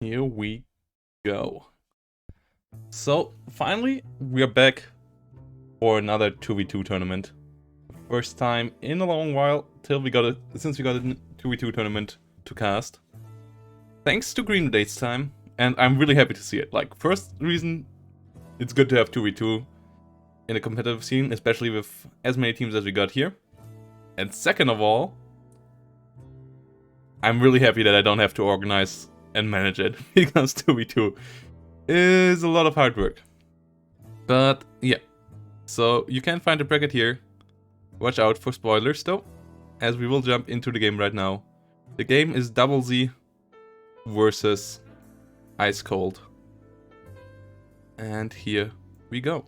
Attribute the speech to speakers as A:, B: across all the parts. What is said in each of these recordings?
A: here we go. So finally we are back for another 2v2 tournament. First time in a long while since we got a 2v2 tournament to cast. Thanks to Green Dates time, and I'm really happy to see it. Like, first reason, it's good to have 2v2 in a competitive scene, especially with as many teams as we got here. And second of all, I'm really happy that I don't have to organize and manage it, because 2v2 is a lot of hard work. But yeah, so you can find the bracket here. Watch out for spoilers though, as we will jump into the game right now. The game is Double Z versus Ice Cold. And here we go.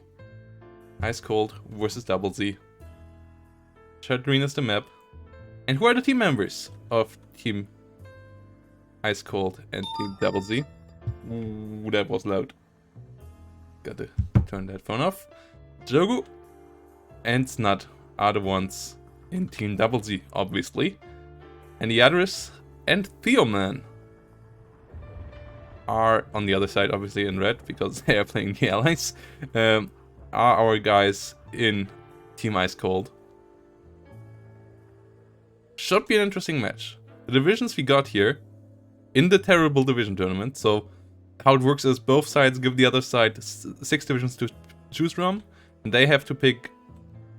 A: Ice Cold versus Double Z. Shadreen is the map. And who are the team members of Team Ice Cold and Team Double Z? Ooh, that was loud. Got to turn that phone off. Jogu and Snut are the ones in Team Double Z, obviously. And the Yadris and Theoman are on the other side, obviously in red, because they are playing the allies. Are our guys in Team Ice Cold. Should be an interesting match. The divisions we got here in the terrible division tournament. So how it works is both sides give the other side 6 divisions to choose from, and they have to pick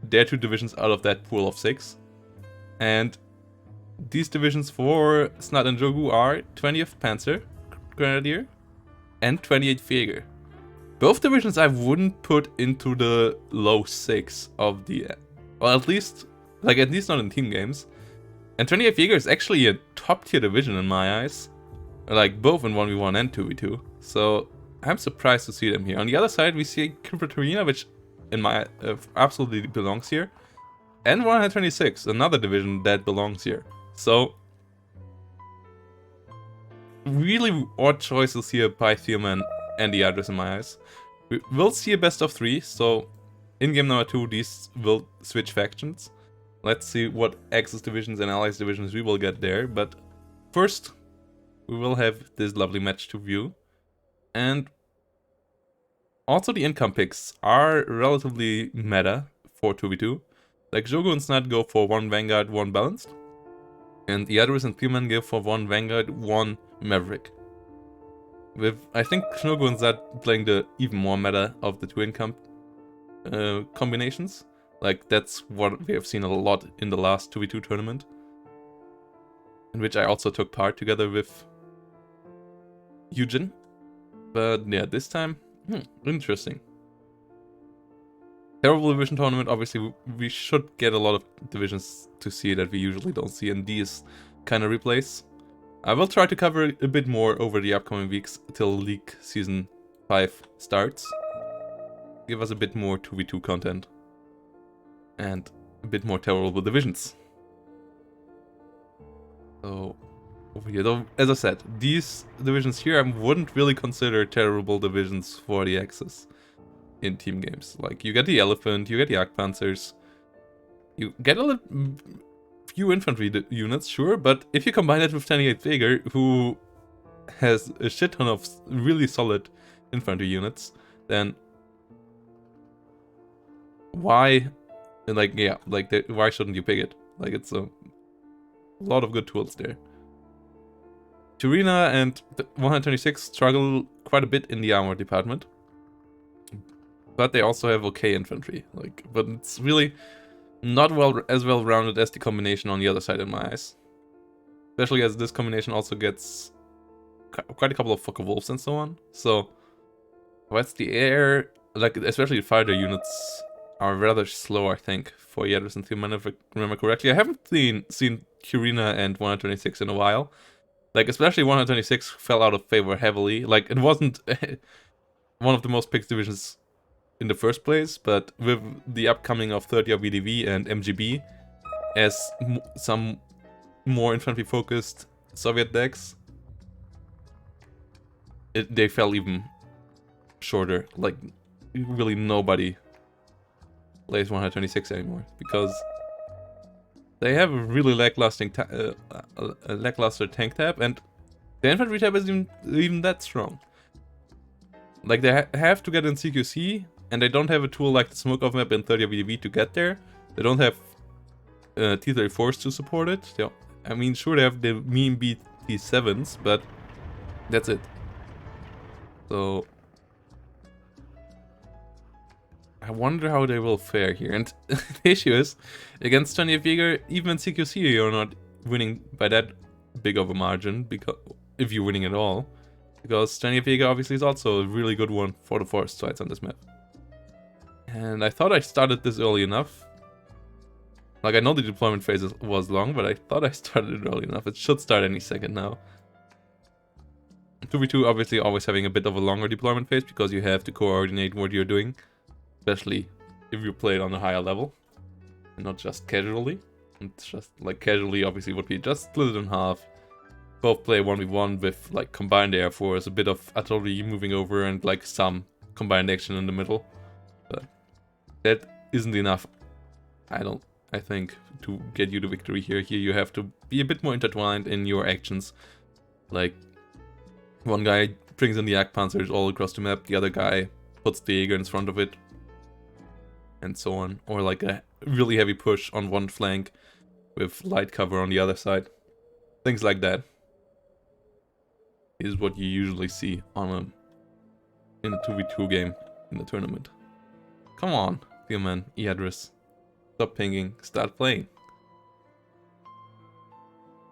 A: their 2 divisions out of that pool of 6. And these divisions for Snut and Jogu are 20th Panzer Grenadier and 28th Jäger. Both divisions I wouldn't put into the low 6 of the, well, at least not in team games. And 28th Jäger is actually a top tier division in my eyes, like both in 1v1 and 2v2. So I'm surprised to see them here. On the other side, we see Katarina, which in my absolutely belongs here, and 126, another division that belongs here. So really odd choices here by Theoman and the others in my eyes. We will see a best of 3, so in game number 2 these will switch factions. Let's see what Axis divisions and Allies divisions we will get there, but first we will have this lovely match to view. And also the income picks are relatively meta for 2v2. Like Jogu and Snut go for 1 Vanguard, 1 Balanced. And the others and Theoman go for 1 Vanguard, 1 Maverick. With, I think, Jogu and Snut playing the even more meta of the 2 income combinations. Like, that's what we have seen a lot in the last 2v2 tournament. In which I also took part together with Eugen. But yeah, this time, interesting. Terrible division tournament, obviously we should get a lot of divisions to see that we usually don't see in these kind of replays. I will try to cover a bit more over the upcoming weeks till League Season 5 starts. Give us a bit more 2v2 content. And a bit more terrible divisions. So, over here, though, as I said, these divisions here I wouldn't really consider terrible divisions for the Axis in team games. Like, you get the Elephant, you get the Jagdpanzers, you get a few infantry units, sure, but if you combine it with 28th Jäger, who has a shit ton of really solid infantry units, then why? Like, yeah, like, why shouldn't you pick it? Like, it's a lot of good tools there. Turina and 126 struggle quite a bit in the armor department. But they also have okay infantry. Like, but it's really not as well rounded as the combination on the other side in my eyes. Especially as this combination also gets quite a couple of Focke-Wulfs and so on. So, what's the air? Like, especially the fighter units are rather slow, I think, for Yadris and Theoman, if I remember correctly. I haven't seen Kurina and 126 in a while. Like, especially 126 fell out of favor heavily. Like, it wasn't one of the most picked divisions in the first place, but with the upcoming of 30 VDV and MGB as some more infantry-focused Soviet decks, they fell even shorter. Like, really nobody plays 126 anymore, because they have a really lackluster tank tab, and The infantry tab isn't even that strong. Like, they have to get in CQC, and they don't have a tool like the Smoke-Off map in 30 VDV to get there. They don't have T-34s to support it. I mean, sure, they have the meme BT-7s, but that's it. So I wonder how they will fare here. And the issue is, against 20th Jaeger, even in CQC, you're not winning by that big of a margin, because if you're winning at all. Because 20th Jaeger obviously is also a really good one for the forest sites on this map. And I thought I started this early enough. Like, I know the deployment phase was long, but I thought I started it early enough. It should start any second now. 2v2 obviously always having a bit of a longer deployment phase, because you have to coordinate what you're doing. Especially if you play it on a higher level. And not just casually. It's just, like, casually obviously would be just split it in half. Both play 1v1 with, like, combined air force, a bit of artillery moving over, and, like, some combined action in the middle. But that isn't enough, I think, to get you the victory here. Here you have to be a bit more intertwined in your actions. Like, one guy brings in the Jagdpanzers all across the map, the other guy puts the Jaeger in front of it, and so on. Or like a really heavy push on one flank with light cover on the other side. Things like that is what you usually see on in a 2v2 game in the tournament. Come on, Theoman, Eadris. Stop pinging, start playing.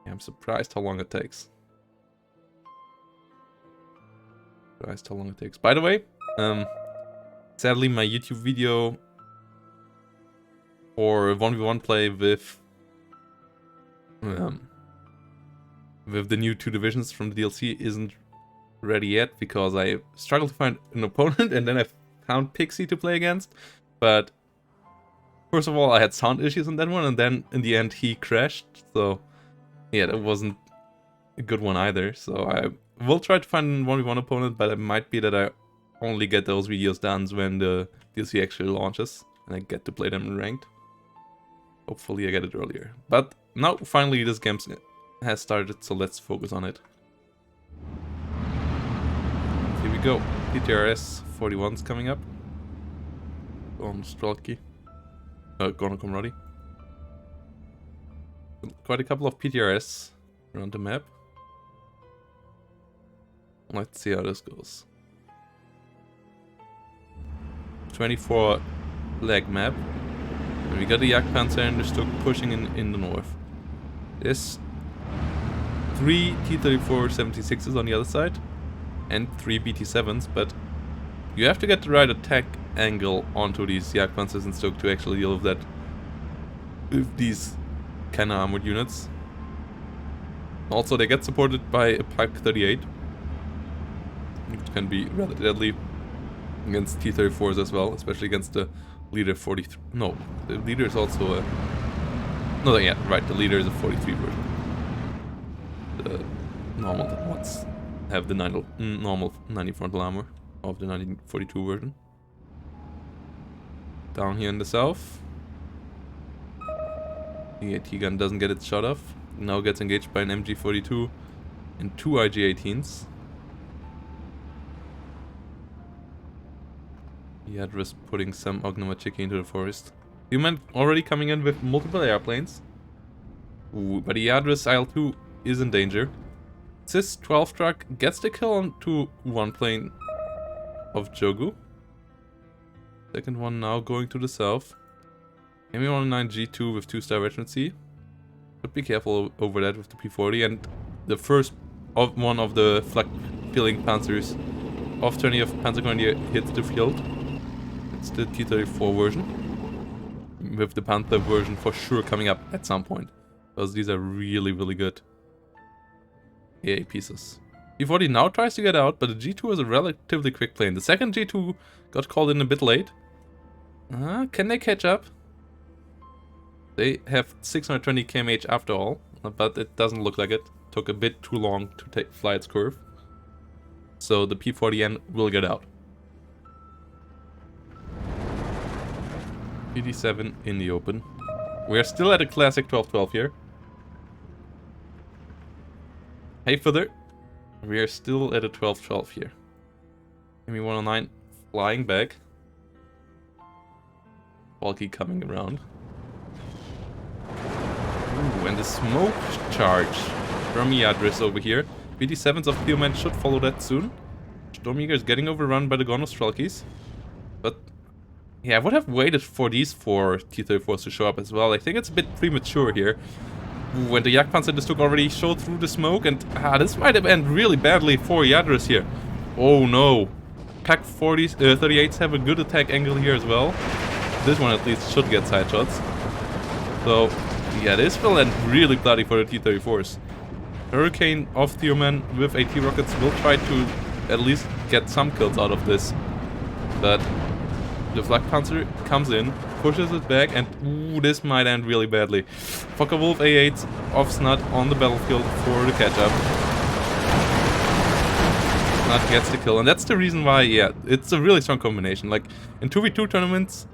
A: Yeah, I'm surprised how long it takes. By the way, sadly my YouTube video for 1v1 play with the new 2 divisions from the DLC isn't ready yet, because I struggled to find an opponent, and then I found Pixie to play against. But first of all, I had sound issues in that one, and then in the end he crashed, so yeah, that wasn't a good one either. So I will try to find a 1v1 opponent, but it might be that I only get those videos done when the DLC actually launches, and I get to play them in ranked. Hopefully I get it earlier. But now, finally, this game has started, so let's focus on it. Here we go. PTRS 41's coming up. On Strelki. Gonna come ready. Quite a couple of PTRS around the map. Let's see how this goes. 24 leg map. And we got the Jagdpanzer and the Stuk pushing in the north. There's 3 T-34 76s on the other side. And 3 BT-7s, but you have to get the right attack angle onto these Jagdpanzers and Stuk to actually deal with that. With these kind of armored units. Also, they get supported by a Pike 38. Which can be rather deadly against T-34s as well, especially against the Leader 43. No, the Leader is also a... No, yeah, right, the Leader is a 43 version. The normal ones have the normal 90 frontal armor of the 1942 version. Down here in the south. The AT gun doesn't get its shot off. Now gets engaged by an MG42 and 2 IG-18s. Eadris putting some Ognamachiki into the forest. You meant already coming in with multiple airplanes. Ooh, but the Eadris IL-2 is in danger. Cis 12 truck gets the kill onto one plane of Jogu. Second one now going to the south. Mi-109 G2 with 2-star Regiment C. But be careful over that with the P40. And the first one of the flak-filling panzers of 20th Panzergrenadier hits the field. It's the T-34 version. With the Panther version for sure coming up at some point. Because these are really, really good AA pieces. P40 now tries to get out, but the G2 is a relatively quick plane. The second G2 got called in a bit late. Can they catch up? They have 620 kmh after all, but it doesn't look like it. Took a bit too long to fly its curve. So the P40N will get out. PD7 in the open. We are still at a classic 12-12 here. Hey, further. We are still at a 12-12 here. Me-109 flying back. Valky coming around. Ooh, and the smoke charge from Yadris over here. BT7s of Theoman should follow that soon. Stormjäger is getting overrun by the Gonostrelkis. But yeah, I would have waited for these 4 T-34s to show up as well. I think it's a bit premature here. When the Jagdpanzer just took already showed through the smoke, and this might have ended really badly for Yadris here. Oh no. Pack 38s have a good attack angle here as well. This one at least should get side shots. So yeah, this will end really bloody for the T-34s. Hurricane of Theoman with AT rockets will try to at least get some kills out of this. But the Flakpanzer comes in, pushes it back, and ooh, this might end really badly. Focke-Wulf A8 of Snut on the battlefield for the catch-up. Snut gets the kill, and that's the reason why, yeah, it's a really strong combination. Like, in 2v2 tournaments,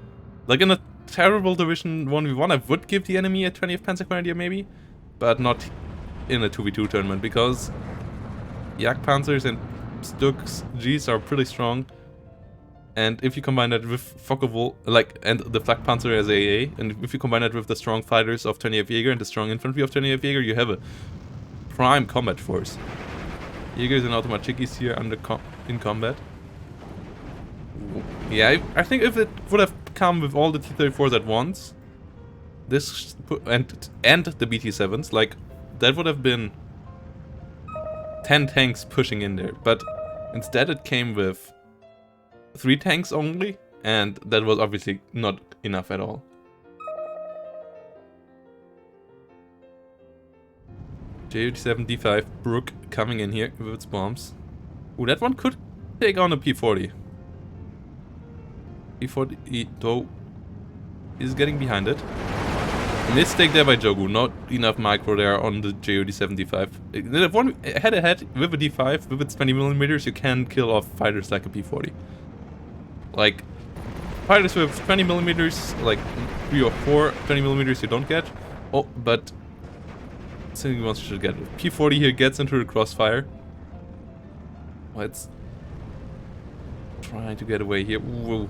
A: like in a terrible Division 1v1, I would give the enemy a 20th Panzergrenadier maybe, but not in a 2v2 tournament, because Jagdpanzers and Stuks Gs are pretty strong. And if you combine that with Focke-Wulf, and the Flakpanzer as AA, and if you combine that with the strong fighters of 20th Jäger and the strong infantry of 20th Jäger, you have a prime combat force. Jägers and Automachikis here in combat. Yeah, I think if it would have come with all the T-34s at once, this and the BT-7s, like, that would have been 10 tanks pushing in there. But instead it came with 3 tanks only, and that was obviously not enough at all. Ju-87 D5 Brook coming in here with its bombs. Ooh, that one could take on a P-40. P-40 though is getting behind it. Mistake there by Jogu, not enough micro there on the Ju-87 D5. If one head-to-head with a D5, with its 20mm, you can kill off fighters like a P-40. Like, fighters with 20mm, like 3 or 4 20mm you don't get. Oh, but single ones you should get. P-40 here gets into the crossfire. Let's try to get away here. Ooh.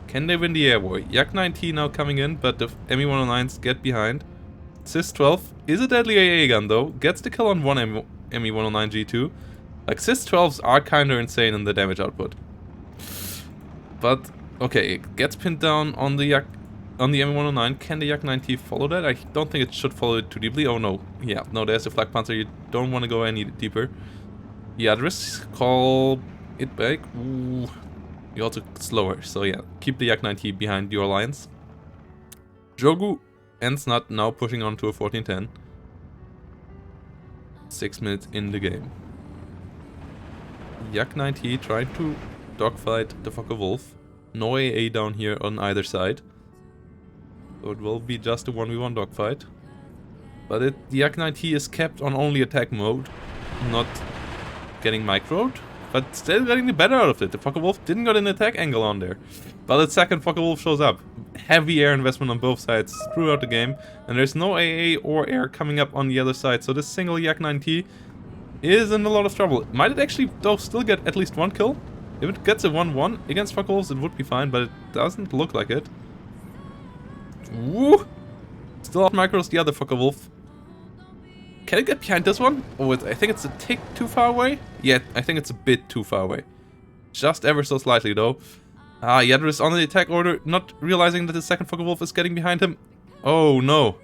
A: Can they win the air war? Yak-9T now coming in, but the Me-109s get behind. Cis-12 is a deadly AA gun though. Gets the kill on one Me-109G2. Like, Cis-12s are kinda insane in the damage output. But, okay, it gets pinned down on the Me-109. Can the Yak-9T follow that? I don't think it should follow it too deeply. Oh no. Yeah, no, there's the Flakpanzer. You don't want to go any deeper. Yadris, call it back. Ooh. You're also slower, so yeah, keep the Yak-9T behind your lines. Jogu and Snut now pushing on to a 14-10. 6 minutes in the game. Yak-9T trying to dogfight the Focke-Wulf. No AA down here on either side. So it will be just a 1v1 dogfight. But the Yak-9T is kept on only attack mode, not getting microed. But still getting the better out of it. The Focke-Wulf didn't get an attack angle on there. But the second Focke-Wulf shows up. Heavy air investment on both sides throughout the game. And there's no AA or air coming up on the other side. So this single Yak-9T is in a lot of trouble. Might it actually, though, still get at least one kill? If it gets a 1-1 against Focke-Wulfs, it would be fine. But it doesn't look like it. Woo! Still out micros the other Focke-Wulf. Can it get behind this one? Oh, I think it's a tick too far away? Yeah, I think it's a bit too far away. Just ever so slightly, though. Yadris on the attack order, not realizing that the second Focke-Wulf is getting behind him. Oh, no.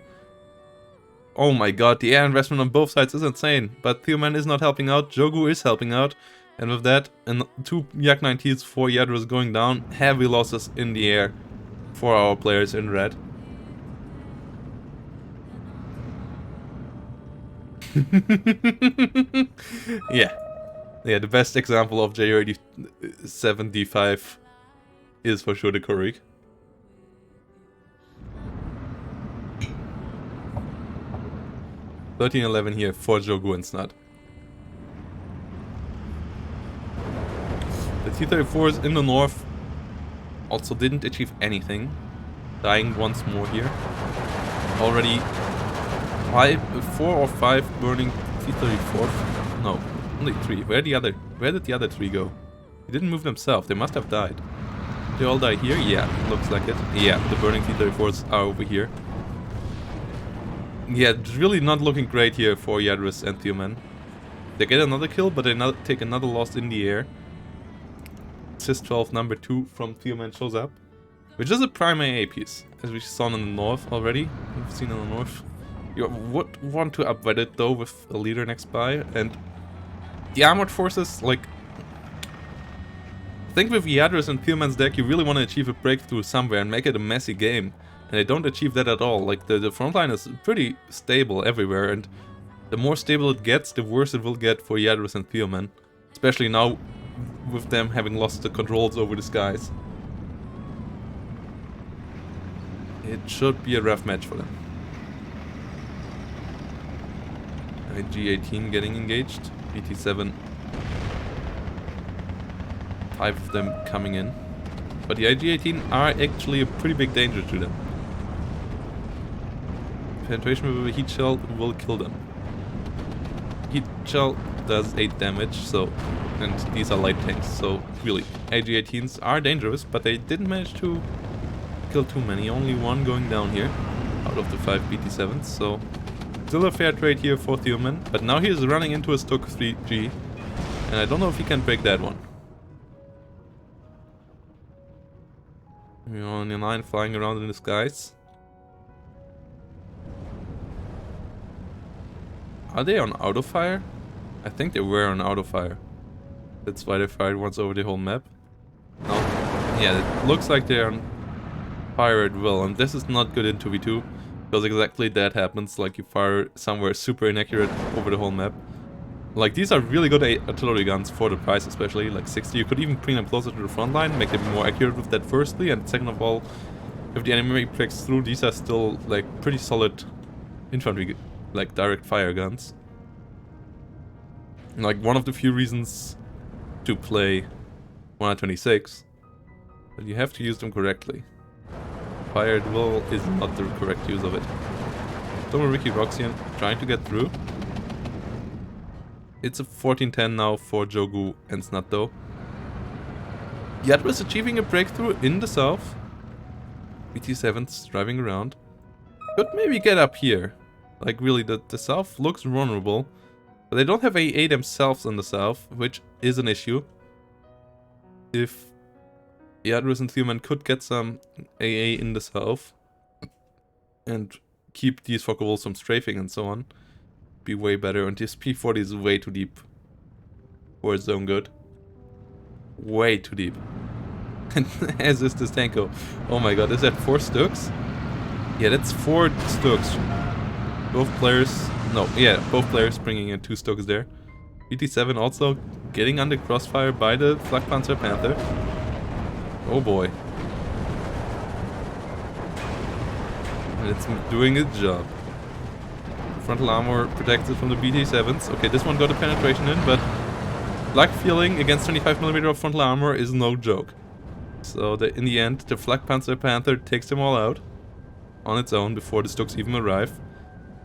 A: Oh my god, the air investment on both sides is insane. But Theoman is not helping out, Jogu is helping out. And with that, and 2 Yak-9Ts for Yadris going down, heavy losses in the air for our players in red. Yeah, the best example of Ju-87 D5 is for sure the Korik. $13-11 here for Jogu and Snut. The T-34s in the north also didn't achieve anything, dying once more here. Already 4 or 5 burning T-34s. No, Only 3. Where did the other 3 go? They didn't move themselves. They must have died. They all die here? Yeah, looks like it. Yeah, the burning T-34s are over here. Yeah, it's really not looking great here for Yadris and Thiomen. They get another kill, but they take another loss in the air. Assist 12 number 2 from Thiomen shows up. Which is a prime AA piece, as we saw in the north already. We've seen in the north. You would want to upgrade it though with a leader next by, and the armored forces, like, I think with Yadris and Thiomen's deck you really want to achieve a breakthrough somewhere and make it a messy game, and they don't achieve that at all. Like, the front line is pretty stable everywhere, and the more stable it gets, the worse it will get for Yadris and Thiomen, especially now with them having lost the controls over the skies. It should be a rough match for them. IG-18 getting engaged. BT-7. 5 of them coming in. But the IG-18 are actually a pretty big danger to them. Penetration with a heat shell will kill them. Heat shell does 8 damage, so, and these are light tanks, so really, IG-18s are dangerous, but they didn't manage to kill too many, only 1 going down here out of the 5 BT-7s, so still a fair trade here for Thiomen, but now he is running into a Stuk 3G, and I don't know if he can break that one. We're on the line flying around in the skies. Are they on auto fire? I think they were on auto fire. That's why they fired once over the whole map. No. Yeah, it looks like they're on fire at will, and this is not good in 2v2, because exactly that happens, like you fire somewhere super inaccurate over the whole map. Like, these are really good artillery guns for the price, especially, like 60. You could even bring them closer to the front line, make them more accurate with that firstly, and second of all, if the enemy breaks through, these are still, like, pretty solid infantry, like, direct fire guns. Like, one of the few reasons to play 126, but you have to use them correctly. Fire at will is not the correct use of it. Ricky Roxian trying to get through. It's a 14-10 now for Jogu and Snut though. Yadris achieving a breakthrough in the south. BT-7's driving around. Could maybe get up here. Like, really, the south looks vulnerable. But they don't have AA themselves in the south, which is an issue. If Yadris and Thiomen could get some AA in the south and keep these Fokker Wolves from strafing and so on, be way better. And this P-40 is way too deep for its own good. Way too deep. And as is this Tanko. Oh my god, is that 4 Stuks? Yeah, that's 4 Stuks. Both players... No, yeah, both players bringing in 2 Stuks there. BT-7 also getting under crossfire by the Flakpanzer Panther. Oh boy. And it's doing its job. Frontal armor protected from the BT-7s. Okay, this one got a penetration in, but Black Feeling against 25mm of frontal armor is no joke. So in the end, the Flakpanzer Panther takes them all out on its own before the Stuks even arrive.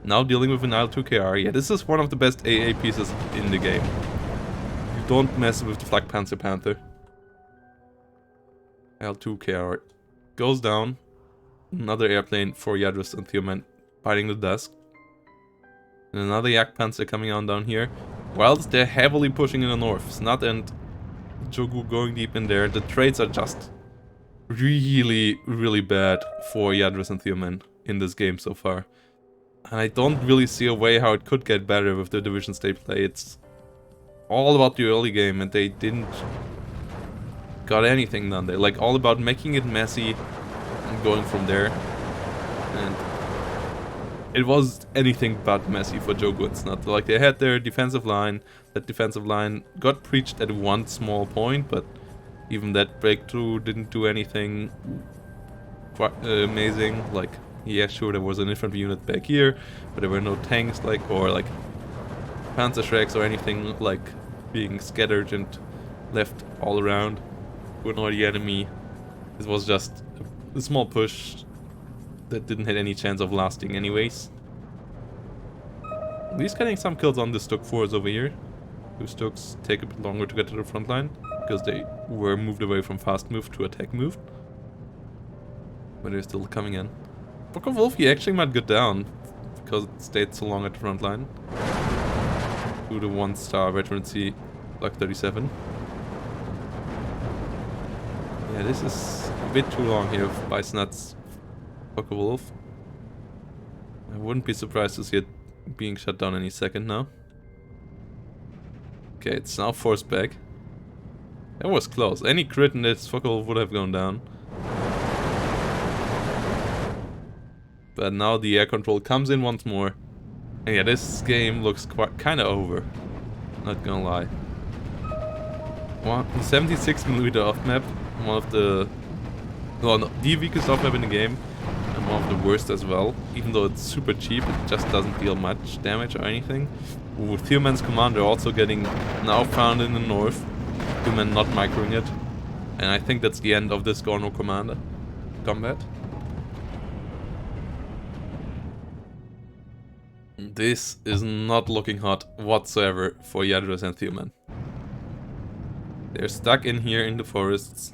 A: Now dealing with an IL-2KR. Yeah, this is one of the best AA pieces in the game. You don't mess with the Flakpanzer Panther. IL-2KR goes down. Another airplane for Yadris and Thiomen fighting the dusk. And another Jagdpanzer coming on down here. Whilst they're heavily pushing in the north. Snut and Jogu going deep in there. The trades are just really, really bad for Yadris and Thiomen in this game so far. And I don't really see a way how it could get better with the divisions they play. It's all about the early game and they didn't got anything done there. Like, all about making it messy and going from there. And it was anything but messy for Jogu and Snut. Like, they had their defensive line. That defensive line got breached at one small point, but even that breakthrough didn't do anything quite amazing. Like, yeah, sure, there was an infantry unit back here, but there were no tanks, like, or like Panzerschrecks or anything like being scattered and left all around to annoy the enemy. It was just a small push that didn't have any chance of lasting anyways. At least getting some kills on the Stuk 4s over here. Two Stokes take a bit longer to get to the front line, because they were moved away from fast move to attack move. But they're still coming in. Focke-Wulf, he actually might go down, because it stayed so long at the front line. To the 1-star veterancy, Block 37. Yeah, this is a bit too long here by Snuts Focke-Wulf. I wouldn't be surprised to see it being shut down any second now. Okay, it's now forced back. That was close. Any crit in this Focke-Wulf would have gone down. But now the air control comes in once more. And yeah, this game looks quite kinda over. Not gonna lie. 76mm off map. One of the... well, no, the weakest off map in the game. And one of the worst as well. Even though it's super cheap, it just doesn't deal much damage or anything. With Theoman's commander also getting now found in the north. Theoman not microing it. And I think that's the end of this Gorno commander combat. This is not looking hot whatsoever for Yadros and Theoman. They're stuck in here in the forests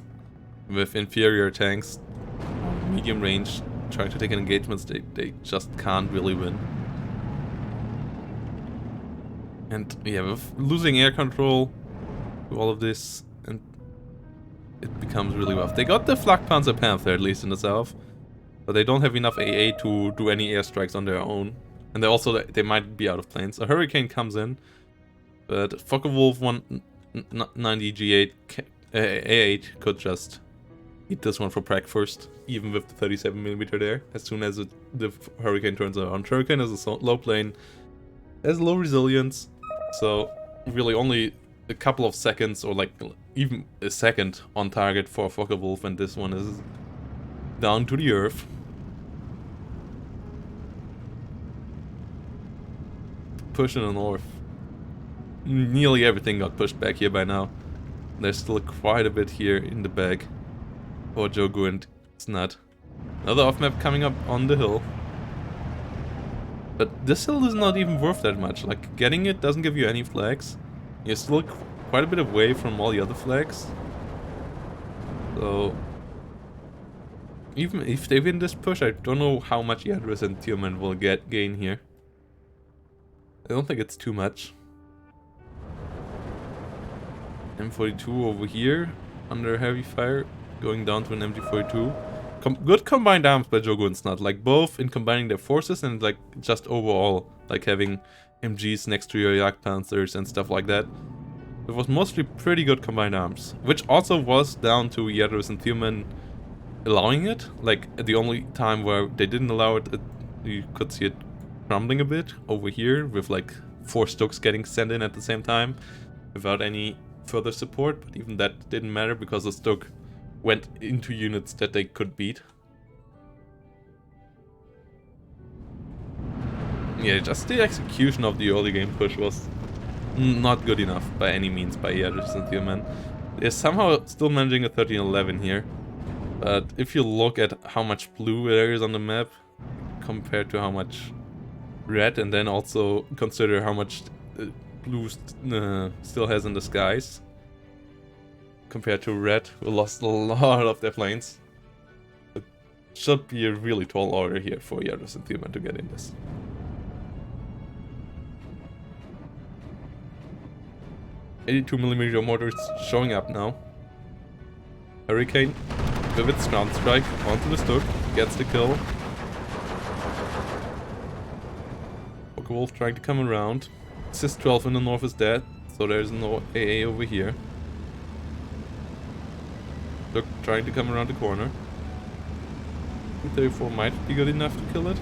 A: with inferior tanks, medium range, trying to take an engagement. They just can't really win. And yeah, with losing air control to all of this, and it becomes really rough. They got the Flak Panzer Panther at least in the south, but they don't have enough AA to do any airstrikes on their own. And they might be out of planes. A Hurricane comes in, but Focke-Wulf 190 G8 A8 could just eat this one for Prague first, even with the 37mm there. As soon as the Hurricane turns around, Hurricane is a low plane, has low resilience, so really only a couple of seconds or like even a second on target for Focke-Wulf, and this one is down to the earth. Push in the north. Nearly everything got pushed back here by now. There's still quite a bit here in the bag for Jogu and Snut. Another off map coming up on the hill. But this hill is not even worth that much. Like, getting it doesn't give you any flags. You're still quite a bit away from all the other flags. So even if they win this push, I don't know how much Yadros and Theoman will gain here. I don't think it's too much. M42 over here, under heavy fire, going down to an MG42. Good combined arms by Jogu and Snut, like both in combining their forces and like just overall, like having MGs next to your Jagd Panthers and stuff like that. It was mostly pretty good combined arms, which also was down to Yadros and Theoman allowing it. Like the only time where they didn't allow it, you could see it crumbling a bit over here with like 4 Stokes getting sent in at the same time without any further support, but even that didn't matter because the Stoke went into units that they could beat. Yeah, just the execution of the early game push was not good enough by any means by Yadros and Theoman. They're somehow still managing a 13-11 here, but if you look at how much blue there is on the map compared to how much red, and then also consider how much blue still has in the skies compared to red, who lost a lot of their planes. It should be a really tall order here for Yadros and Theoman to get in this. .82mm mortars showing up now. Hurricane with its ground strike onto the Stoke, gets the kill. Focke-Wulf trying to come around. Sis-12 in the north is dead, so there's no AA over here. Stoke trying to come around the corner. T-34 might be good enough to kill it.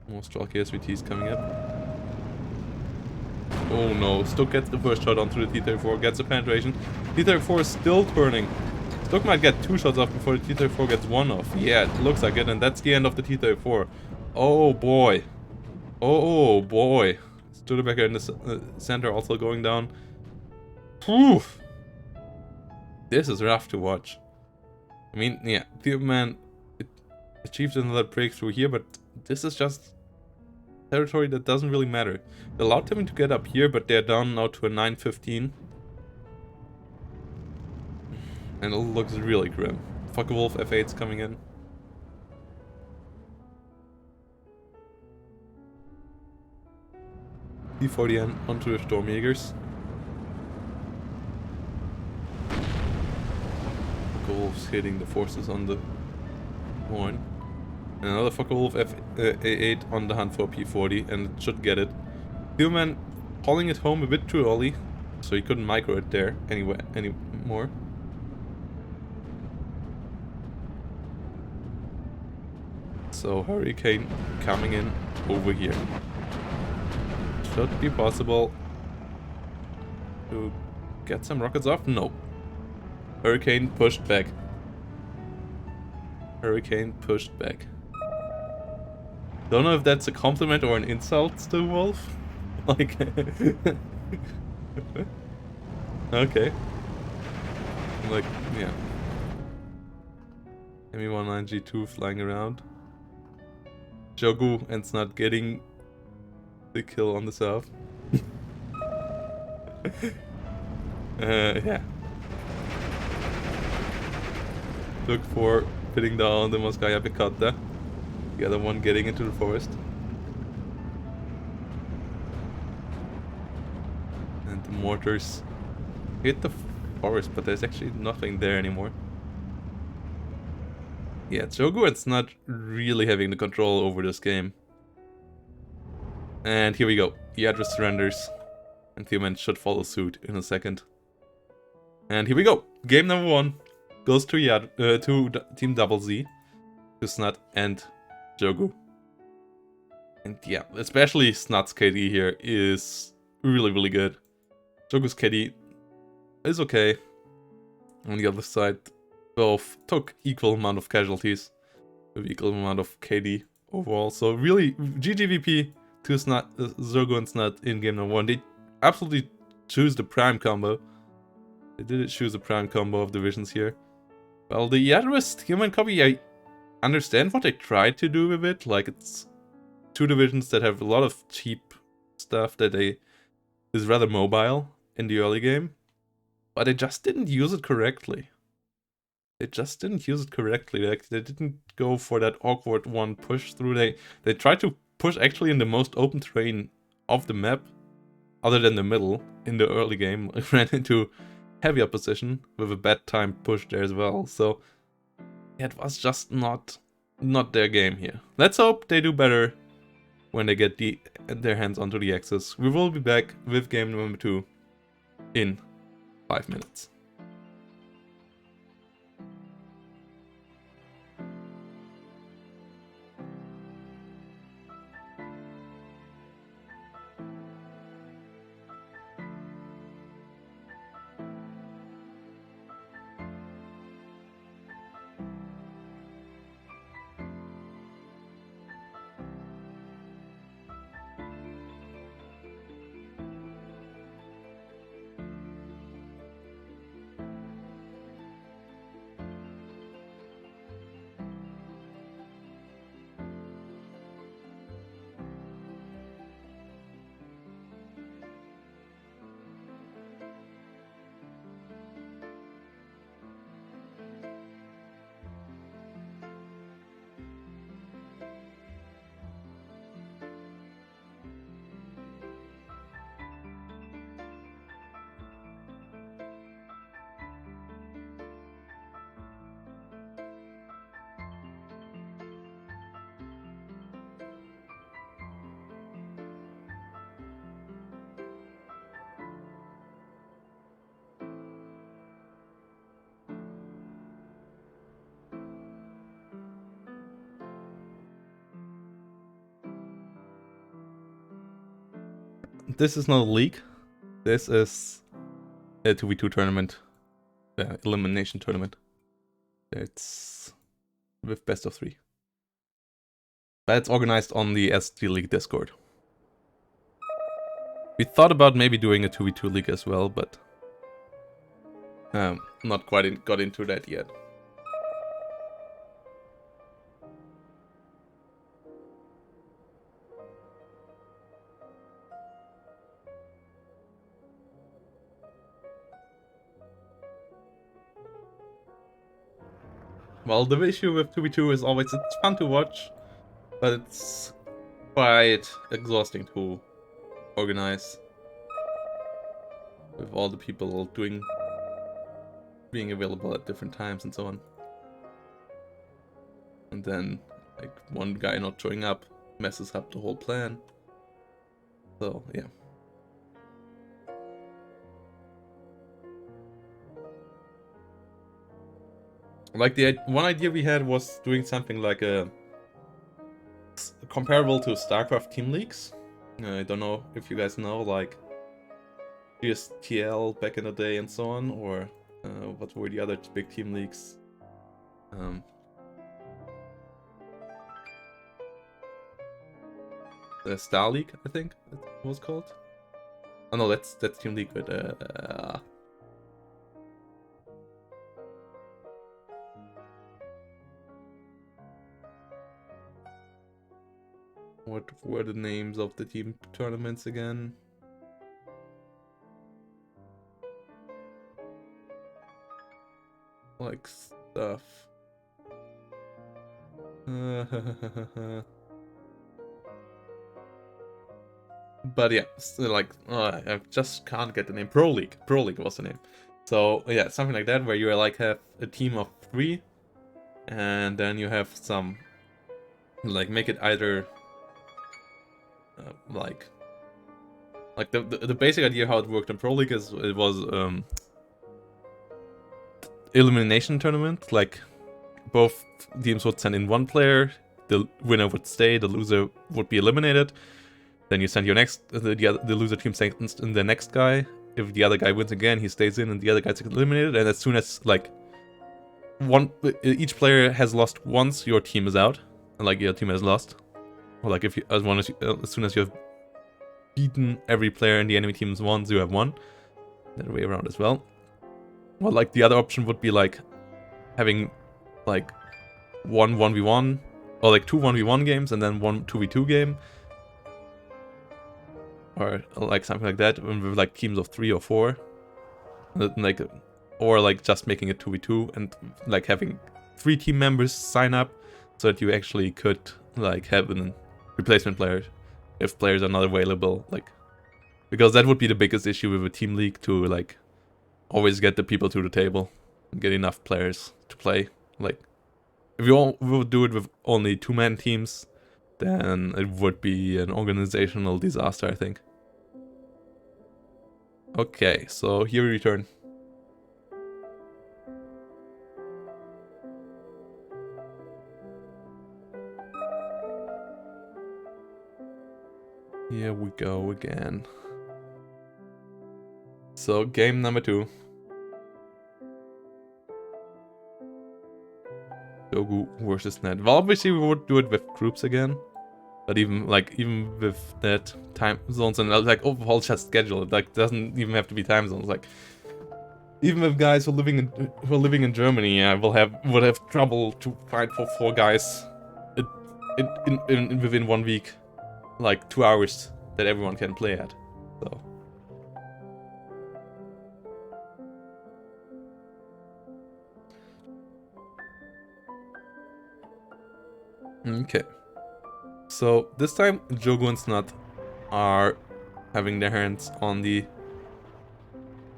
A: More Strelke SVTs coming up. Oh no, Stoke gets the first shot onto the T-34, gets the penetration. T-34 is still turning. Stoke might get 2 shots off before the T-34 gets 1 off. Yeah, it looks like it, and that's the end of the T-34. Oh boy. Oh boy. Studebaker in the center also going down. Whew. This is rough to watch. I mean, yeah, Theoman achieved another breakthrough here, but this is just territory that doesn't really matter. They allowed them to get up here, but they're down now to a 9-15. And it looks really grim. Focke-Wulf F8's coming in. D40N onto the Stormjägers. Focke-Wulf's hitting the forces on the horn. And another Focke-Wulf A8 on the hunt for P40, and it should get it. Steelman hauling it home a bit too early, so he couldn't micro it there anymore. So Hurricane coming in over here. Should be possible to get some rockets off? No. Hurricane pushed back. Hurricane pushed back. Don't know if that's a compliment or an insult to Wolf. Like... okay. Like, yeah. Me19G2 flying around. Jogu and Snut getting the kill on the south. Yeah. Look for pitting down the Moskaya Pekata. The other one getting into the forest. And the mortars hit the forest, but there's actually nothing there anymore. Yeah, Jogu and Snut really having the control over this game. And here we go. Yadra surrenders. And Theoman should follow suit in a second. And here we go. Game number 1 goes to Team Double Z, to Snut and Jogu. And yeah, especially Snut's KD here is really, really good. Jogu's KD is okay. On the other side, both took equal amount of casualties with equal amount of KD overall. So really, GGVP to Snut, Jogu and Snut in game number 1. They absolutely choose the prime combo. They did choose a prime combo of divisions here. Well, the Yadrist human copy, I understand what they tried to do with it. Like, it's 2 divisions that have a lot of cheap stuff that is rather mobile in the early game. But they just didn't use it correctly. Like, they didn't go for that awkward one push through. They tried to push actually in the most open terrain of the map, other than the middle, in the early game. I ran into heavy opposition with a bad time push there as well. So yeah, it was just not their game here. Let's hope they do better when they get their hands onto the Axis. We will be back with game number 2 in 5 minutes. This is not a league. This is a 2v2 tournament. Elimination tournament. It's with best of 3. But it's organized on the SD League Discord. We thought about maybe doing a 2v2 league as well, but not quite got into that yet. Well, the issue with 2v2 is always it's fun to watch, but it's quite exhausting to organize with all the people being available at different times and so on. And then, like, one guy not showing up messes up the whole plan. So, yeah. Like, the one idea we had was doing something like a comparable to StarCraft team leagues. I don't know if you guys know, like GSTL back in the day and so on, or what were the other big team leagues? The Star League, I think it was called. Oh no, that's Team League, but what were the names of the team tournaments again? Like stuff. But yeah, still like I just can't get the name. Pro League. Pro League was the name. So yeah, something like that, where you like have a team of 3, and then you have some, like, make it either like the basic idea how it worked in Pro League is it was elimination tournament. Like, both teams would send in one player, the winner would stay, the loser would be eliminated. Then you send your next, the loser team sends in the next guy. If the other guy wins again, he stays in and the other guy's eliminated. And as soon as, like, each player has lost once, your team is out. And, like, your team has lost. Or, like, if you, as soon as you have beaten every player in the enemy team's won, you have won. That way around as well. Well, like, the other option would be, like, having, like, 1v1, or like 2 1v1 games and then 1 2v2 game. Or like something like that, with like teams of 3 or 4. Like, or like just making it 2v2 and like having 3 team members sign up so that you actually could like have a replacement player if players are not available. Like, because that would be the biggest issue with a team league, to like always get the people to the table and get enough players to play. Like, if you all would do it with only 2-man teams, then it would be an organizational disaster, I think. Okay, so here we return. Here we go again. So, game number 2. Jogu versus Ned. Well, obviously we would do it with groups again. But even with that time zones and like overall just schedule, it like doesn't even have to be time zones. Like, even with guys who are living in Germany, I would have trouble to find for 4 guys within 1 week, like 2 hours that everyone can play at. So. Okay. So this time Jogu and Snot are having their hands on the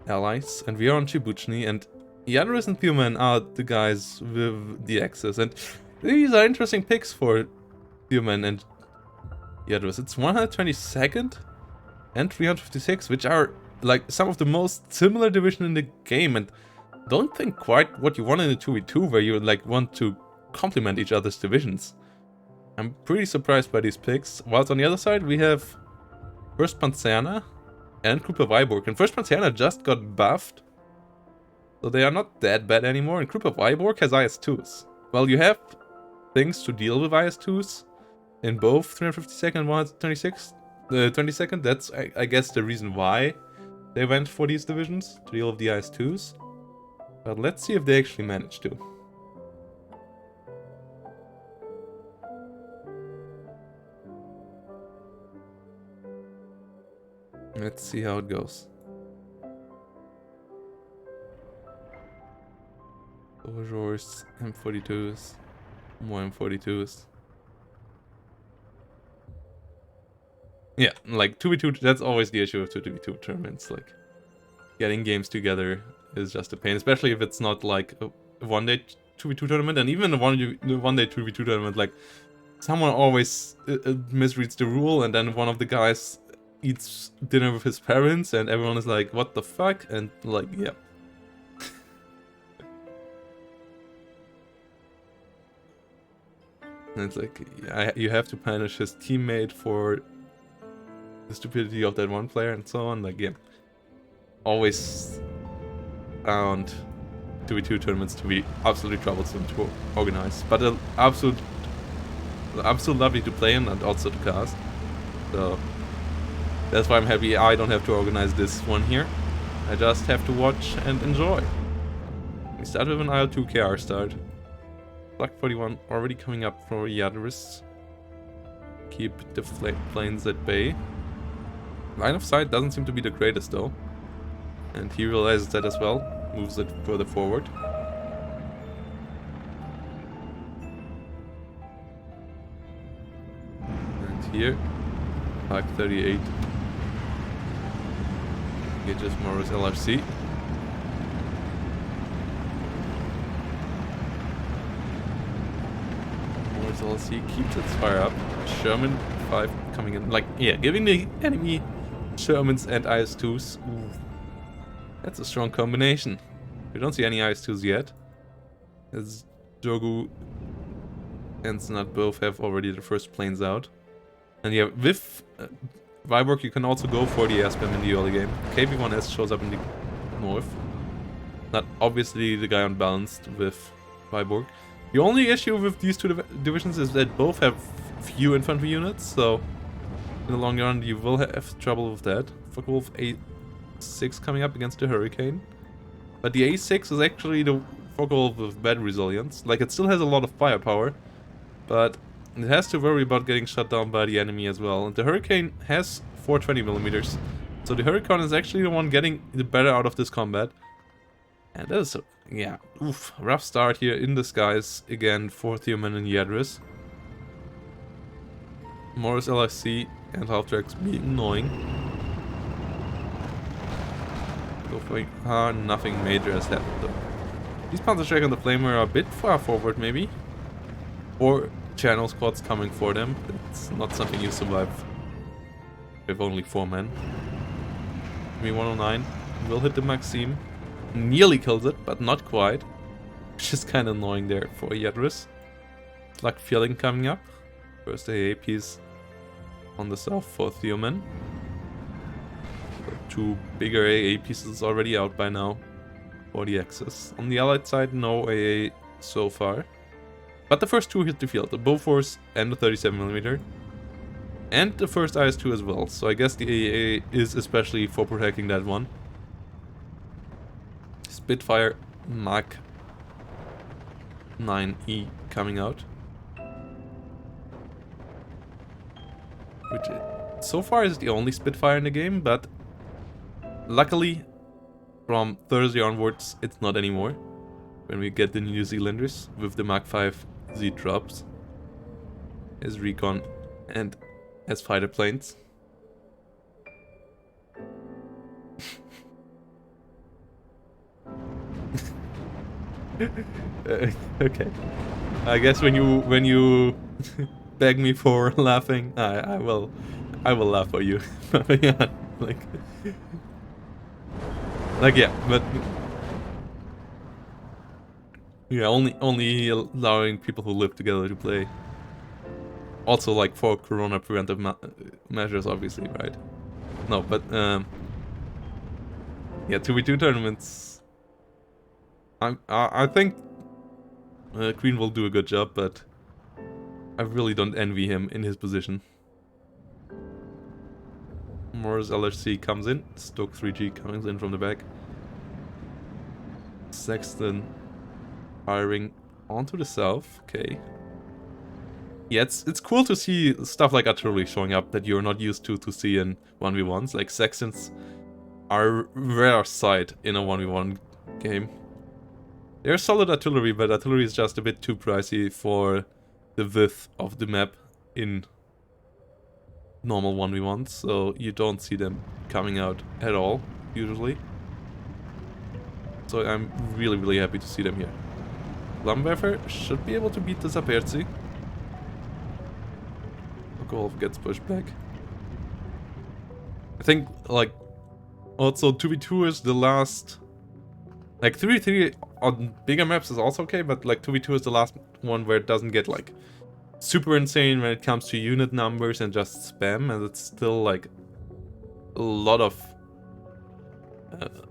A: allies, and we are on Chibuchny, and Yadris and Thurman are the guys with the axes, and these are interesting picks for Thurman and Yadris. It's 122nd and 356, which are like some of the most similar division in the game, and don't think quite what you want in a 2v2 where you like want to complement each other's divisions. I'm pretty surprised by these picks. Whilst on the other side we have First Panzerna and Krupa Weiburg. And First Panzerna just got buffed, so they are not that bad anymore. And Krupa Weiburg has IS-2s. Well, you have things to deal with IS-2s in both 352nd and 122nd. That's, I guess, the reason why they went for these divisions, to deal with the IS-2s. But let's see if they actually manage to. Let's see how it goes. Bonjours, M42s, more M42s. Yeah, like 2v2, that's always the issue of 2v2 tournaments. Like, getting games together is just a pain, especially if it's not like a one-day 2v2 tournament, and even a one-day 2v2 tournament, like, someone always misreads the rule, and then one of the guys eats dinner with his parents, and everyone is like, what the fuck? And, like, yeah. And it's like, you have to punish his teammate for the stupidity of that one player and so on. Like, yeah. Always found 2v2 tournaments to be absolutely troublesome to organize. But absolutely lovely to play in and also to cast. So that's why I'm happy I don't have to organize this one here. I just have to watch and enjoy. We start with an IL-2 KR start. Black 41 already coming up for Yadris. Keep the planes at bay. Line of sight doesn't seem to be the greatest though. And he realizes that as well. Moves it further forward. And here, Park 38 engages Morris LRC. Morris LRC keeps its fire up. Sherman 5 coming in. Like, yeah, giving the enemy Shermans and IS-2s. Ooh. That's a strong combination. We don't see any IS-2s yet, as Jogu and Snut both have already the first planes out. And yeah, with Viborg you can also go for the air spam in the early game. KV-1S shows up in the north. Not obviously the guy unbalanced with Viborg. The only issue with these two divisions is that both have few infantry units, so in the long run you will have trouble with that. Focke-Wulf A6 coming up against the Hurricane. But the A6 is actually the Focke-Wulf with bad resilience. Like, it still has a lot of firepower, but it has to worry about getting shut down by the enemy as well. And the Hurricane has 420mm, so the Hurricane is actually the one getting the better out of this combat. And that is, yeah, oof, rough start here in the skies again for Theoman and Yadris. Morris LRC and half-tracks being annoying. Nothing major has happened though. These Panzerschreck and the Flamer are a bit far forward maybe. Or channel squads coming for them. It's not something you survive with only 4 men. Me-109 will hit the Maxim. Nearly kills it, but not quite. Which is kind of annoying there for Yadris. Like Feeling coming up. First AAPs on the south for Theoman. 2 bigger AA pieces already out by now for the Axis. On the Allied side, no AA so far. But the first 2 hit the field, the Bofors and the 37mm. And the first IS-2 as well, so I guess the AA is especially for protecting that one. Spitfire Mach 9E coming out. Which so far is the only Spitfire in the game, but luckily, from Thursday onwards, it's not anymore. When we get the New Zealanders with the Mach 5 Z drops as recon and as fighter planes. Okay. I guess when you beg me for laughing, I will laugh for you. Yeah, like yeah, but yeah, only allowing people who live together to play. Also, like for Corona preventive measures, obviously, right? No, but yeah, 2v2 tournaments. I think Queen will do a good job, but I really don't envy him in his position. Morris LRC comes in. Stoke 3G comes in from the back. Sexton firing onto the south. Okay. Yeah, it's cool to see stuff like artillery showing up that you're not used to see in 1v1s. Like, Sextons are rare sight in a 1v1 game. They're solid artillery, but artillery is just a bit too pricey for the width of the map in normal 1v1s, so you don't see them coming out at all, usually. So I'm really, really happy to see them here. Flammenwerfer should be able to beat the Saperzi. Golf gets pushed back. I think, like, also 2v2 is the last... Like, 3v3 on bigger maps is also okay, but, like, 2v2 is the last one where it doesn't get, like, super insane when it comes to unit numbers and just spam, and it's still, like, a lot of,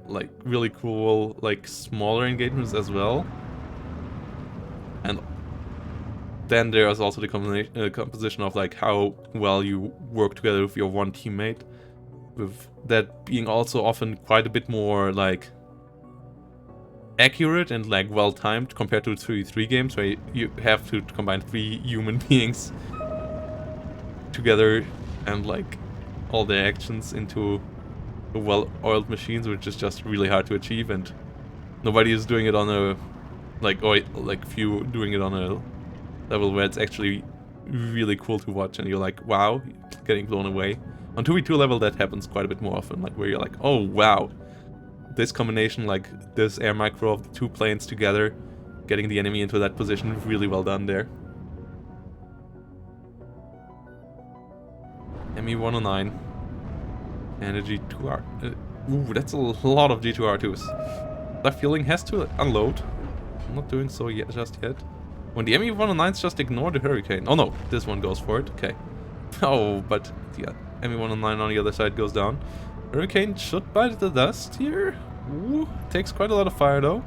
A: like, really cool, like, smaller engagements as well. And then there's also the composition of, like, how well you work together with your one teammate. With that being also often quite a bit more, like, accurate and, like, well-timed compared to 3v3 games where you have to combine 3 human beings together and, like, all their actions into well-oiled machines, which is just really hard to achieve, and nobody is doing it on a, like, or, like, few doing it on a level where it's actually really cool to watch and you're like, wow, getting blown away. On 2v2 level that happens quite a bit more often, like, where you're like, oh wow, this combination, like this air micro of the 2 planes together, getting the enemy into that position, really well done there. Me-109 and a G2R. Ooh, that's a lot of G2R2s. That feeling has to unload. I'm not doing so yet, just yet. When the Me-109s just ignore the Hurricane. Oh no, this one goes for it. Okay. Oh, but the Me-109 on the other side goes down. Hurricane should bite the dust here. Ooh, takes quite a lot of fire though.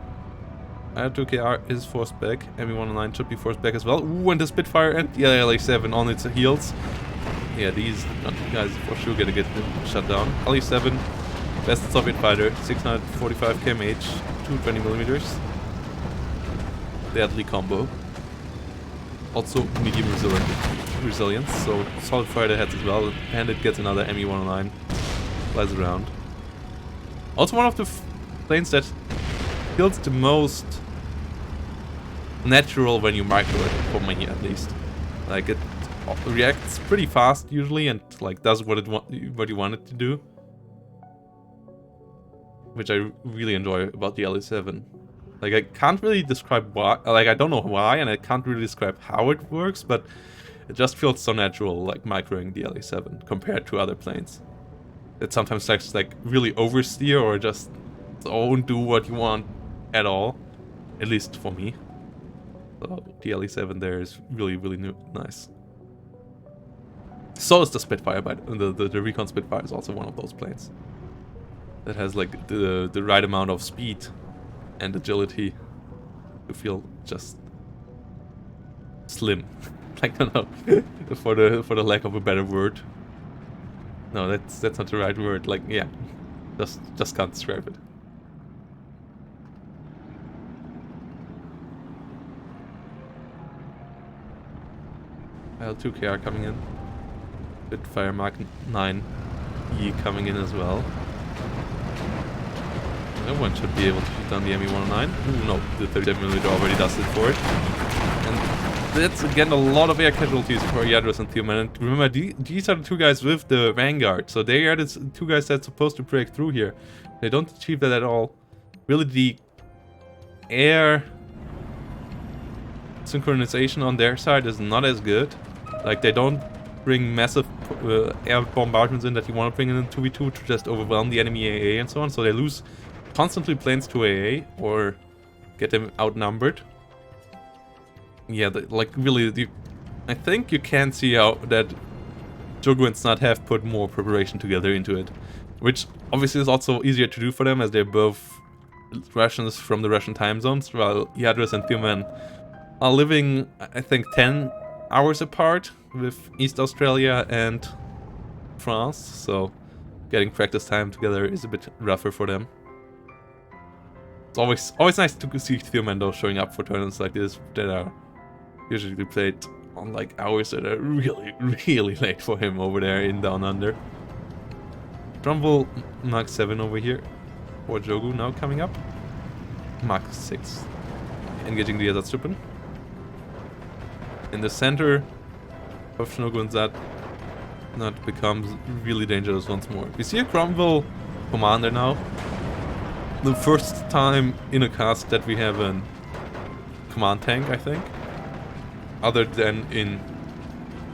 A: 2KR is forced back. Me-109 should be forced back as well. Ooh, and the Spitfire and the LE-7 on its heels. Yeah, these guys for sure gonna get shut down. LE-7, best Soviet fighter, 645 kmh, 220mm. Deadly combo. Also medium resilience, so solid fighter heads as well, and it gets another Me-109. Flies around. Also one of the planes that feels the most natural when you micro it, for me at least. Like, it reacts pretty fast usually and, like, does what you want it to do, which I really enjoy about the LE-7. Like, I can't really describe why, like, I don't know why, and I can't really describe how it works, but it just feels so natural, like, microing the LE-7 compared to other planes. It sometimes likes, like, really oversteer or just don't do what you want at all, at least for me. So the LE-7 there is really, really nice. So is the Spitfire, but the Recon Spitfire is also one of those planes that has, like, the right amount of speed and agility to feel just slim. Like, I don't know, for the lack of a better word. No, that's not the right word. Like, yeah, just can't describe it. L2KR coming in. Spitfire Mark 9E coming in as well. No one should be able to shoot down the Me-109. Ooh, no, the 37mm already does it for it. And that's again a lot of air casualties for Yadros and Thielman. And remember, these are the 2 guys with the Vanguard, so they are the 2 guys that's supposed to break through here. They don't achieve that at all. Really, the air synchronization on their side is not as good. Like, they don't bring massive air bombardments in that you want to bring in 2v2 to just overwhelm the enemy AA and so on, so they lose constantly planes to AA or get them outnumbered. Yeah, like, really, I think you can see how that Jogo and Snad have put more preparation together into it, which obviously is also easier to do for them as they're both Russians from the Russian time zones, while Yadros and Thielman are living, I think, 10 hours apart with East Australia and France, so getting practice time together is a bit rougher for them. It's always nice to see Thielman though showing up for tournaments like this that are usually played on, like, hours that are really, really late for him over there in Down Under. Drumble Mark 7 over here for Jogo now coming up. Mark 6 engaging the Ersatztruppen. In the center of Shogunzat, that becomes really dangerous once more. We see a Cromwell commander now. The first time in a cast that we have a command tank, I think. Other than in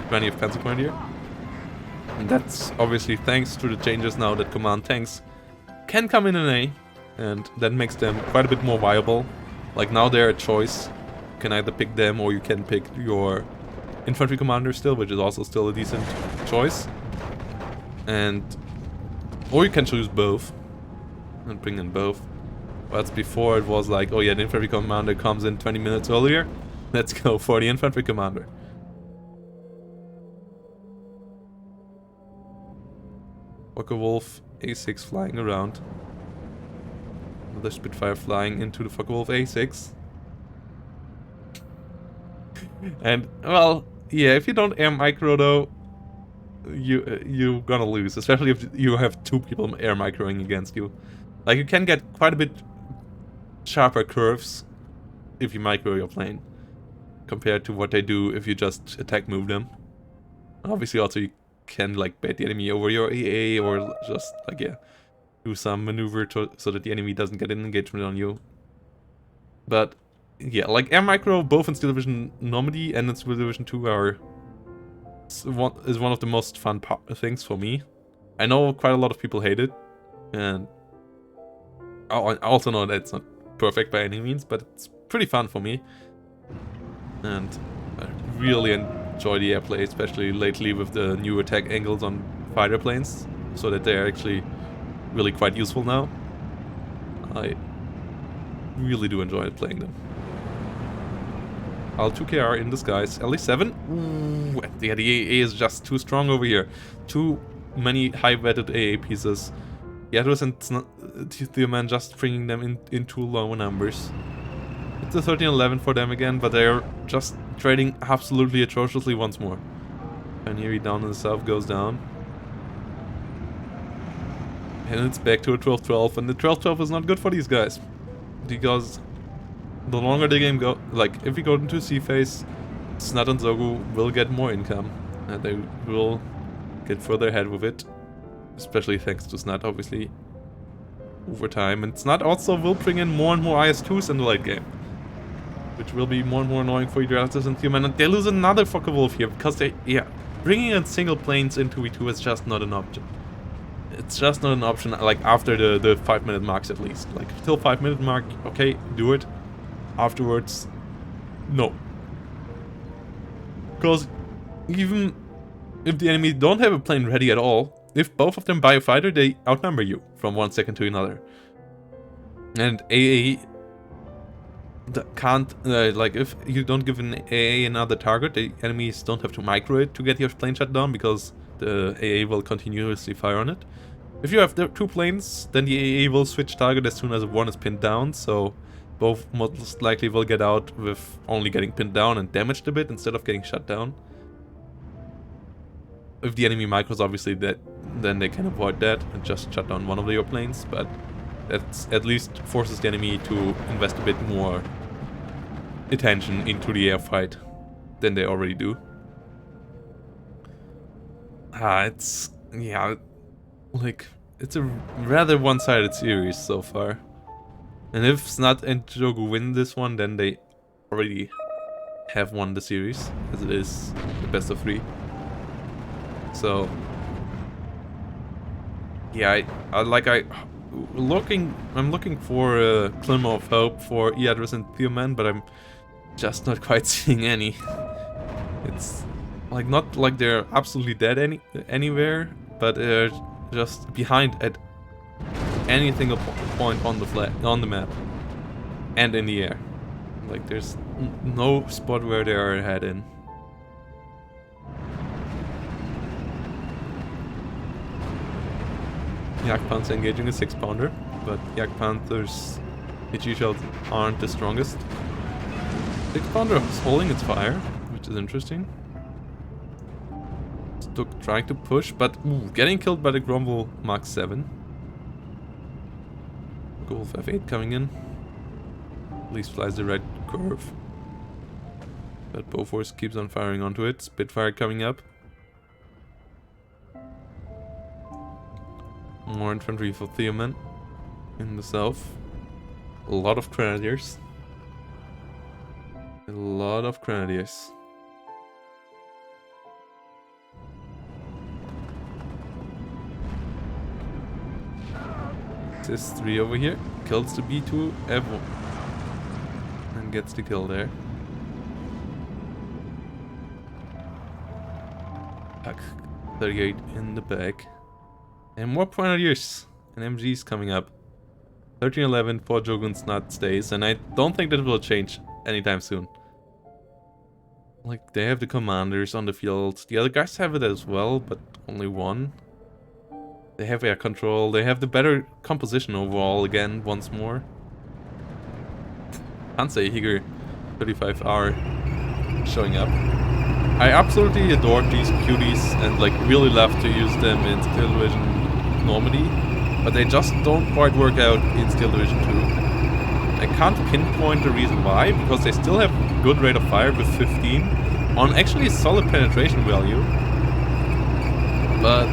A: 20th Panzer Grenadier. And that's obviously thanks to the changes now that command tanks can come in an A. And that makes them quite a bit more viable. Like now they're a choice. You can either pick them or you can pick your infantry commander still, which is also still a decent choice. Or you can choose both and bring in both. But before it was like, oh yeah, the infantry commander comes in 20 minutes earlier. Let's go for the infantry commander. Focke-Wulf A6 flying around. Another Spitfire flying into the Focke-Wulf A6. And, well, yeah, if you don't air micro though, you're gonna lose. Especially if you have two people air microing against you. Like, you can get quite a bit sharper curves if you micro your plane. Compared to what they do if you just attack move them. Obviously also you can like bait the enemy over your AA or just like, yeah, do some maneuver so that the enemy doesn't get an engagement on you. But yeah, like air micro both in Steel Division Normandy and in Steel Division 2 is one of the most fun things for me. I know quite a lot of people hate it, and I also know that it's not perfect by any means, but it's pretty fun for me. And I really enjoy the airplay, especially lately with the new attack angles on fighter planes, so that they're actually really quite useful now. I really do enjoy playing them. Al-2KR in disguise, LE7. Ooh, yeah, the AA is just too strong over here. Too many high-vetted AA pieces. Yadros and Theoman just bringing them in too low numbers. It's a 13-11 for them again, but they're just trading absolutely atrociously once more. Pioneer down in the south goes down. And it's back to a 12-12, and the 12-12 is not good for these guys. Because the longer the game goes, like if we go into sea phase, Snat and Zogu will get more income. And they will get further ahead with it. Especially thanks to Snat, obviously. Over time. And Snat also will bring in more and more IS-2s in the late game. Which will be more and more annoying for Hydratus and Human. And they lose another Focke-Wulf here because bringing in single planes into V2 is just not an option. It's just not an option, like after the 5-minute marks at least. Like till 5-minute mark, okay, do it. Afterwards, no. Because even if the enemy don't have a plane ready at all, if both of them buy a fighter, they outnumber you from 1 second to another. And AA can't, like if you don't give an AA another target, the enemies don't have to micro it to get your plane shut down because the AA will continuously fire on it. If you have the two planes, then the AA will switch target as soon as one is pinned down, so both most likely will get out with only getting pinned down and damaged a bit instead of getting shut down. If the enemy micros, obviously, then they can avoid that and just shut down one of your planes, but that at least forces the enemy to invest a bit more attention into the air fight than they already do. It's, yeah, like, it's a rather one-sided series so far. And if Snat and Jogu win this one, then they already have won the series, as it is the best of 3. So, yeah, I'm looking for a glimmer of hope for Yadros and Theoman, but I'm just not quite seeing any. It's like not like they're absolutely dead anywhere, but they're just behind at any single point on the map and in the air. Like there's no spot where they are ahead in. Jagdpanther engaging a 6-pounder, but Jagdpanther's HE shells aren't the strongest. 6-pounder is holding its fire, which is interesting. Still trying to push, but getting killed by the Grumble Mark 7. Golf F8 coming in. At least flies the right curve. But Bofors keeps on firing onto it. Spitfire coming up. More infantry for Theoman in the south. A lot of grenadiers. A lot of grenadiers. This 3 over here kills the B2 Evo and gets the kill there. Pack 38 in the back. And more grenadiers and MGs coming up. 1311 for Jogun's not stays, and I don't think that will change anytime soon. Like, they have the commanders on the field. The other guys have it as well, but only one. They have air control. They have the better composition overall again, once more. Panzerjäger 35R showing up. I absolutely adore these cuties and like really love to use them in Steel Division Normandy, but they just don't quite work out in Steel Division 2. I can't pinpoint the reason why, because they still have good rate of fire with 15 on actually solid penetration value, but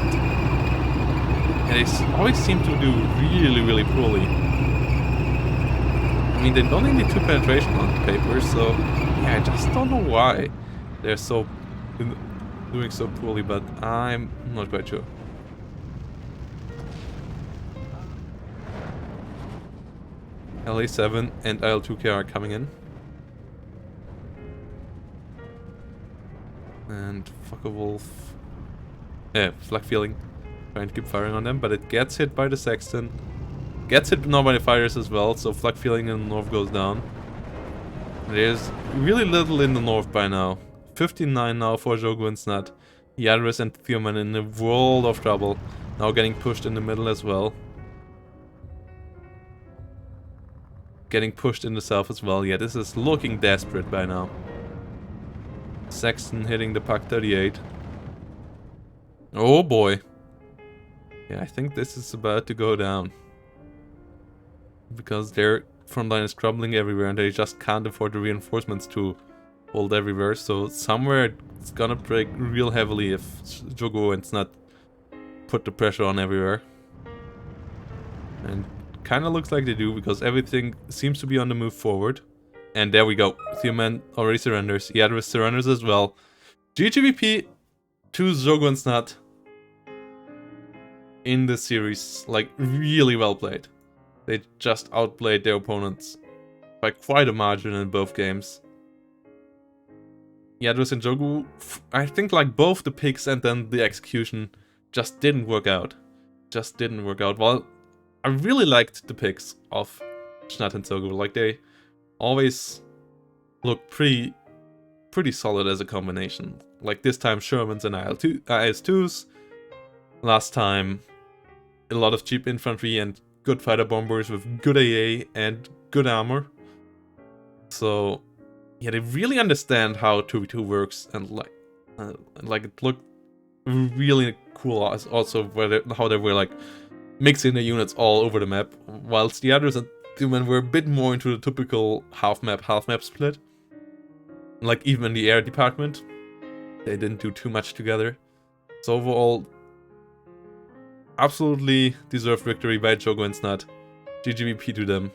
A: they always seem to do really poorly. I mean, they don't need 2 penetration on paper, so yeah, I just don't know why they're so doing so poorly, but I'm not quite sure. LA7 and IL-2K are coming in. And Focke-Wulf. Yeah, Flak Feeling. Trying to keep firing on them, but it gets hit by the Sexton. Gets hit now by the fighters as well, so Flak Feeling in the north goes down. There's really little in the north by now. 59 now for Jogun's-Not. Yadris and Theoman in a world of trouble. Now getting pushed in the middle as well. Getting pushed in the south as well. Yeah, this is looking desperate by now. Sexton hitting the Pak 38. Oh boy. Yeah, I think this is about to go down. Because their front line is crumbling everywhere and they just can't afford the reinforcements to hold everywhere. So somewhere it's gonna break real heavily if Jogun's-Not put the pressure on everywhere. And kinda looks like they do, because everything seems to be on the move forward. And there we go. Theoman already surrenders. Yadris surrenders as well. GGVP to Jogun's-Not in this series. Like, really well played. They just outplayed their opponents by quite a margin in both games. Yadris and Jogu, I think like both the picks and then the execution just didn't work out. Just didn't work out. Well, I really liked the picks of Schnat and Jogu. Like, they always look pretty solid as a combination. Like this time Shermans and IS-2s. Last time a lot of cheap infantry and good fighter bombers with good AA and good armor. So yeah, they really understand how 2v2 works, and like it looked really cool. Also how they were like mixing the units all over the map, whilst the others and Theoman were a bit more into the typical half map split. Like even in the air department, they didn't do too much together. So overall, absolutely deserved victory by Jogun's-Not. GGVP to them.